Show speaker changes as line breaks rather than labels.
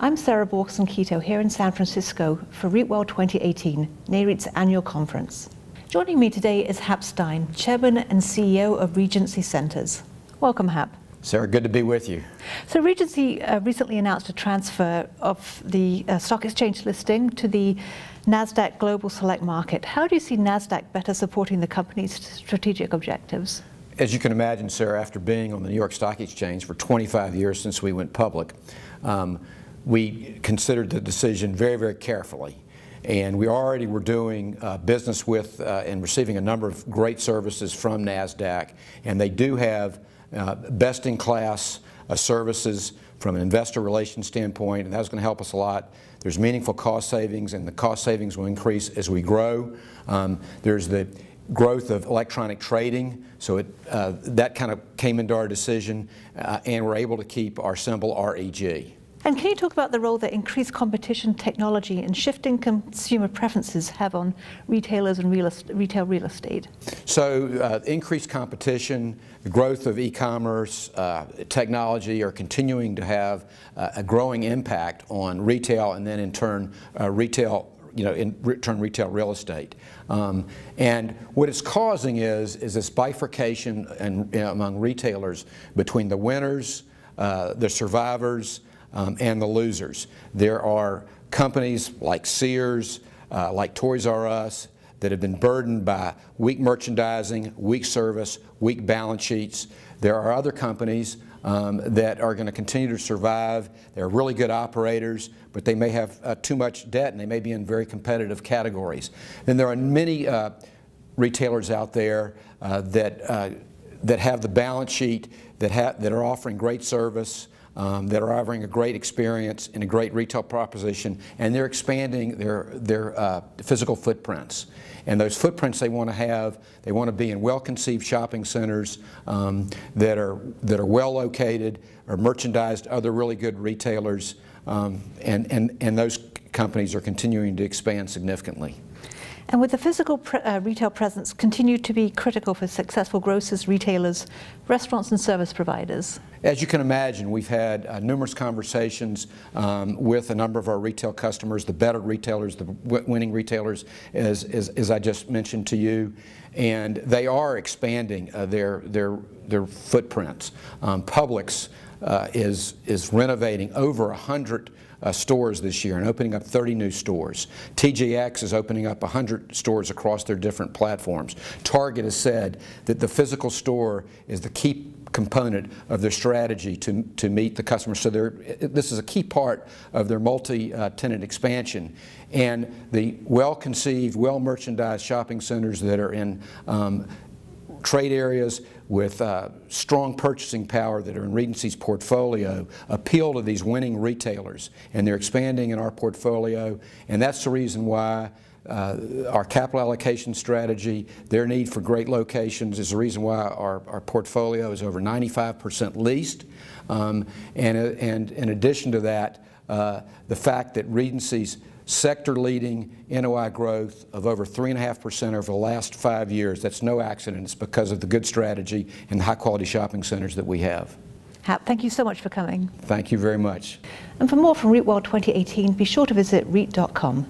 I'm Sarah Borkson-Keto here in San Francisco for REITworld 2018, NAREIT's annual conference. Joining me today is Hap Stein, Chairman and CEO of Regency Centers. Welcome, Hap.
Sarah, good to be with you.
So Regency recently announced a transfer of the stock exchange listing to the Nasdaq Global Select Market. How do you see Nasdaq better supporting the company's strategic objectives?
As you can imagine, Sarah, after being on the New York Stock Exchange for 25 years since we went public, we considered the decision very, very carefully. And we already were doing business with and receiving a number of great services from Nasdaq. And they do have best-in-class services from an investor relations standpoint, and that's going to help us a lot. There's meaningful cost savings, and the cost savings will increase as we grow. There's the growth of electronic trading, so that kind of came into our decision, and we're able to keep our symbol REG.
And can you talk about the role that increased competition, technology, and shifting consumer preferences have on retailers and retail real estate? So increased competition, the growth of e-commerce, technology are continuing to have a growing impact on retail, and then in turn retail retail real estate. And what it's causing is this bifurcation among retailers between the winners, the survivors, and the losers. There are companies like Sears, like Toys R Us, that have been burdened by weak merchandising, weak service, weak balance sheets. There are other companies that are going to continue to survive. They're really good operators, but they may have too much debt, and they may be in very competitive categories. Then there are many retailers out there that have the balance sheet, that are offering great service, that are offering a great experience and a great retail proposition, and they're expanding their physical footprints. And those footprints they want to be in well-conceived shopping centers that are well located, or merchandised other really good retailers, and those companies are continuing to expand significantly. And with the physical retail presence continue to be critical for successful grocers, retailers, restaurants, and service providers?
As you can imagine, we've had numerous conversations with a number of our retail customers, the better retailers, the winning retailers, as I just mentioned to you, and they are expanding their footprints. Publix is renovating over 100 stores this year and opening up 30 new stores. TJX is opening up 100 stores across their different platforms. Target has said that the physical store is the key component of their strategy to meet the customer. So this is a key part of their multi-tenant expansion. And the well-conceived, well-merchandised shopping centers that are in trade areas with strong purchasing power that are in Regency's portfolio appeal to these winning retailers, and they're expanding in our portfolio, and that's the reason why our capital allocation strategy, their need for great locations, is the reason why our portfolio is over 95% leased. And in addition to that, the fact that Regency's sector-leading NOI growth of over 3.5% over the last 5 years. That's no accident. It's because of the good strategy and the high-quality shopping centers that we have.
Hap, thank you so much for coming.
Thank you very much.
And for more from REITworld 2018, be sure to visit REIT.com.